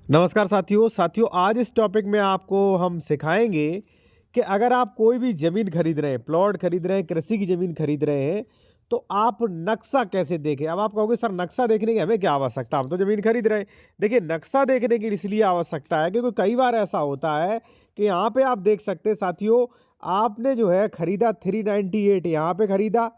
नमस्कार साथियों आज इस टॉपिक में आपको हम सिखाएंगे कि अगर आप कोई भी ज़मीन खरीद रहे हैं, प्लॉट खरीद रहे हैं, कृषि की ज़मीन खरीद रहे हैं, तो आप नक्शा कैसे देखें। अब आप कहोगे सर नक्शा देखने की हमें क्या आवश्यकता, हम तो ज़मीन खरीद रहे हैं। देखिए नक्शा देखने की इसलिए आवश्यकता है क्योंकि कई बार ऐसा होता है कि यहाँ पे आप देख सकते हैं साथियों, आपने जो है खरीदा 398 यहाँ पे खरीदा,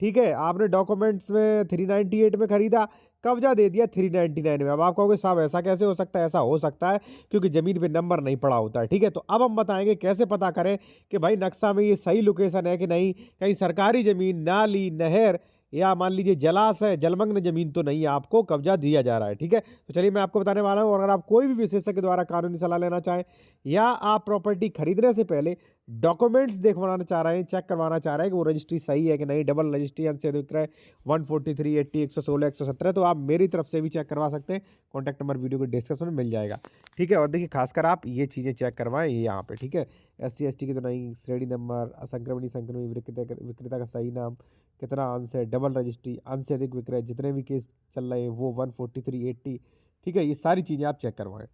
ठीक है, आपने डॉक्यूमेंट्स में 398 में खरीदा, कब्जा दे दिया 399 में। अब आप कहोगे साहब ऐसा कैसे हो सकता है? ऐसा हो सकता है क्योंकि ज़मीन पे नंबर नहीं पड़ा होता है, ठीक है? तो अब हम बताएँगे कैसे पता करें कि भाई नक्शा में ये सही लोकेशन है कि नहीं, कहीं सरकारी ज़मीन, नाली, नहर या मान लीजिए जलाशय, जलमग्न ज़मीन तो नहीं आपको कब्जा दिया जा रहा है, ठीक है? तो चलिए मैं आपको बताने वाला हूँ। और अगर आप कोई भी विशेषज्ञ द्वारा कानूनी सलाह लेना चाहें या आप प्रॉपर्टी खरीदने से पहले डॉक्यूमेंट्स देखवाना चाह रहे हैं, चेक करवाना चाह रहे हैं कि वो रजिस्ट्री सही है कि नहीं, डबल रजिस्ट्री, अंशेद विक्रय 143, 80, 116, 117, तो आप मेरी तरफ से भी चेक करवा सकते हैं। कॉन्टैक्ट नंबर वीडियो के डिस्क्रिप्शन में मिल जाएगा, ठीक है? और देखिए खासकर आप ये चीज़ें चेक करवाएं ये यहाँ पे, ठीक है? SC ST की तो नहीं, श्रेणी नंबर, असंक्रमणी संक्रमणी विक्रेता का सही नाम, कितना अंश है, डबल रजिस्ट्री, अंश से अधिक विक्रय, जितने भी केस चल रहे हैं वो 143, 80, ठीक है? ये सारी चीज़ें आप चेक करवाएं।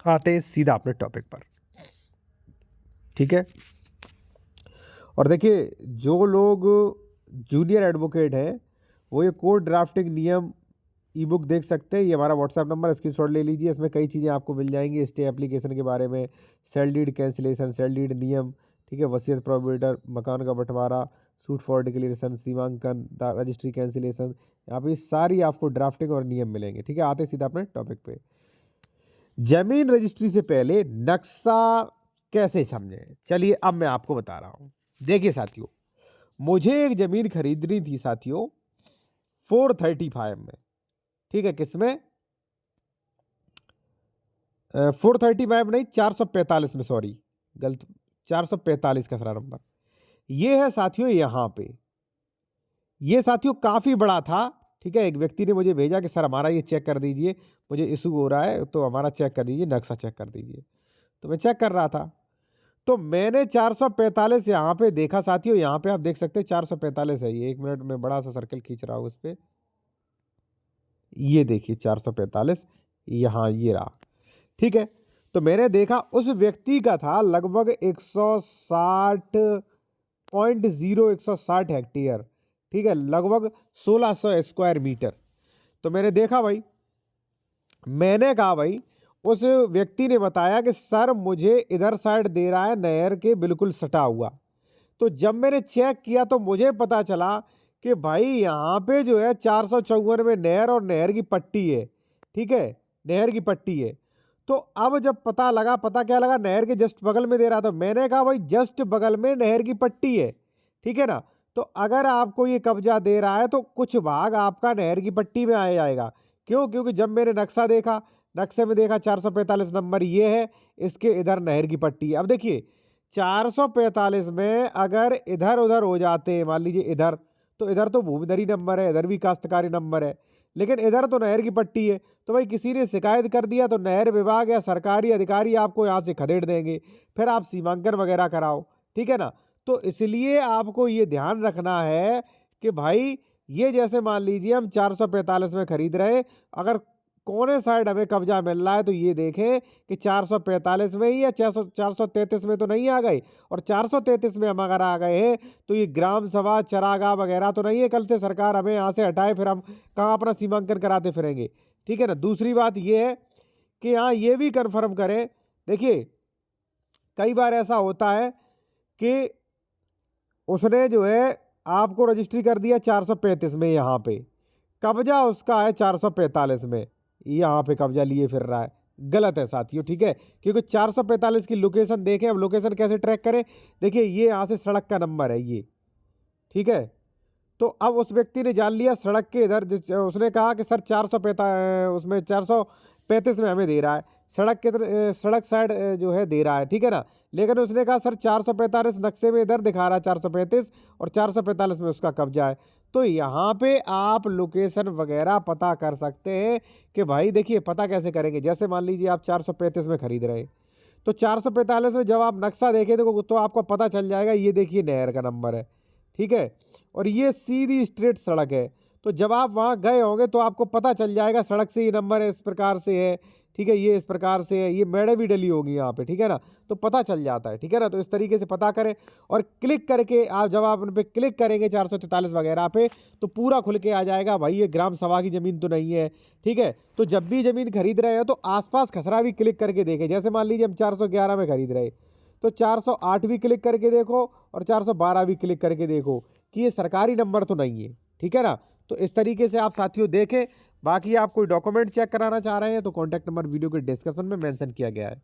आते हैं सीधा अपने टॉपिक पर, ठीक है? और देखिए जो लोग जूनियर एडवोकेट हैं वो ये कोर्ट ड्राफ्टिंग नियम ई बुक देख सकते हैं। ये हमारा व्हाट्सएप नंबर, स्क्रीनशॉट ले लीजिए। इसमें कई चीज़ें आपको मिल जाएंगी स्टे एप्लीकेशन के बारे में, sale deed cancellation, sale deed नियम, ठीक है, वसीयत प्रोविडेटर, मकान का बंटवारा, सूट फॉर डिक्लेरेशन, सीमांकन, रजिस्ट्री कैंसिलेशन, यहाँ पे सारी आपको ड्राफ्टिंग और नियम मिलेंगे, ठीक है? आते सीधा अपने टॉपिक पे। जमीन रजिस्ट्री से पहले नक्शा कैसे समझें, चलिए अब मैं आपको बता रहा हूँ। देखिए साथियों, मुझे एक ज़मीन खरीदनी थी साथियों 435 में, ठीक है? किसमें? 435 नहीं, 445 में, सॉरी गलत, 445 का सारा नंबर ये है साथियों। यहाँ पे ये साथियों काफ़ी बड़ा था, ठीक है? एक व्यक्ति ने मुझे भेजा कि सर हमारा ये चेक कर दीजिए, मुझे इशू हो रहा है तो हमारा चेक कर दीजिए, नक्शा चेक कर दीजिए। तो मैं चेक कर रहा था, तो मैंने 445 यहाँ पे देखा साथियों। यहाँ पे आप देख सकते हैं 445 है ये। 1 मिनट में बड़ा सा सर्कल खींच रहा हूँ इस पे, ये देखिए 445 यहाँ ये रहा, ठीक है? तो मैंने देखा उस व्यक्ति का था लगभग 160.0 हेक्टेयर, ठीक है, लगभग 1600 स्क्वायर मीटर। तो मैंने देखा भाई, मैंने कहा भाई, उस व्यक्ति ने बताया कि सर मुझे इधर साइड दे रहा है नहर के बिल्कुल सटा हुआ। तो जब मैंने चेक किया तो मुझे पता चला कि भाई यहाँ पे जो है 454 में नहर और नहर की पट्टी है, ठीक है, नहर की पट्टी है। तो अब जब पता लगा, पता क्या लगा, नहर के जस्ट बगल में दे रहा था। मैंने कहा भाई जस्ट बगल में नहर की पट्टी है, ठीक है ना? तो अगर आपको ये कब्जा दे रहा है तो कुछ भाग आपका नहर की पट्टी में आ जाएगा। क्यों? क्योंकि जब मैंने नक्शा देखा, नक्शे में देखा 445 नंबर ये है, इसके इधर नहर की पट्टी है। अब देखिए 445 में अगर इधर उधर हो जाते हैं, मान लीजिए इधर, तो इधर तो भूमिधरी नंबर है, इधर भी काश्तकारी नंबर है, लेकिन इधर तो नहर की पट्टी है। तो भाई किसी ने शिकायत कर दिया तो नहर विभाग या सरकारी अधिकारी आपको यहाँ से खदेड़ देंगे, फिर आप सीमांकन वगैरह कराओ, ठीक है ना? तो इसलिए आपको ये ध्यान रखना है कि भाई ये जैसे मान लीजिए हम 445 में खरीद रहे हैं, अगर कोने साइड हमें कब्जा मिल रहा है तो ये देखें कि 445 में ही या 433 में तो नहीं आ गए। और 433 में हम अगर आ गए हैं तो ये ग्राम सभा, चरागाह वगैरह तो नहीं है कल से सरकार हमें यहाँ से हटाए फिर हम कहाँ अपना सीमांकन कराते फिरेंगे, ठीक है ना? दूसरी बात ये है कि यहाँ ये भी कन्फर्म करें, देखिए कई बार ऐसा होता है कि उसने जो है आपको रजिस्ट्री कर दिया 435 में, यहाँ पे कब्जा उसका है 445 में, यहाँ पे कब्जा लिए फिर रहा है। गलत है साथियों, ठीक है? क्योंकि 445 की लोकेशन देखें, अब लोकेशन कैसे ट्रैक करें? देखिए ये यहाँ से सड़क का नंबर है ये, ठीक है? तो अब उस व्यक्ति ने जान लिया सड़क के इधर, उसने कहा कि सर 445 उसमें 435 में हमें दे रहा है, सड़क के सड़क साइड जो है दे रहा है, ठीक है ना? लेकिन उसने कहा सर 445 नक्शे में इधर दिखा रहा है 435 और 445 में उसका कब्जा है। तो यहाँ पे आप लोकेशन वगैरह पता कर सकते हैं कि भाई देखिए पता कैसे करेंगे। जैसे मान लीजिए आप 435 में खरीद रहे हैं, तो 445 में जब आप नक्शा देखें तो आपको पता चल जाएगा, ये देखिए नहर का नंबर है, ठीक है, और ये सीधी स्ट्रेट सड़क है। तो जब आप वहाँ गए होंगे तो आपको पता चल जाएगा सड़क से ये नंबर इस प्रकार से है, ठीक है, ये इस प्रकार से है, ये मैडें भी डली होगी यहाँ पे, ठीक है ना, तो पता चल जाता है, ठीक है ना। तो इस तरीके से पता करें और क्लिक करके आप जब आप उन पे क्लिक करेंगे 443 वगैरह पे तो पूरा खुल के आ जाएगा भाई ये ग्राम सभा की ज़मीन तो नहीं है, ठीक है। तो जब भी ज़मीन खरीद रहे हो तो आसपास खसरा भी क्लिक करके देखें। जैसे मान लीजिए हम 411 में खरीद रहे तो 408 भी क्लिक करके देखो और 412 भी क्लिक करके देखो कि ये सरकारी नंबर तो नहीं है, ठीक है ना। तो इस तरीके से आप साथियों देखें। बाकी आप कोई डॉक्यूमेंट चेक कराना चाह रहे हैं तो कॉन्टैक्ट नंबर वीडियो के डिस्क्रिप्शन में मेंशन किया गया है।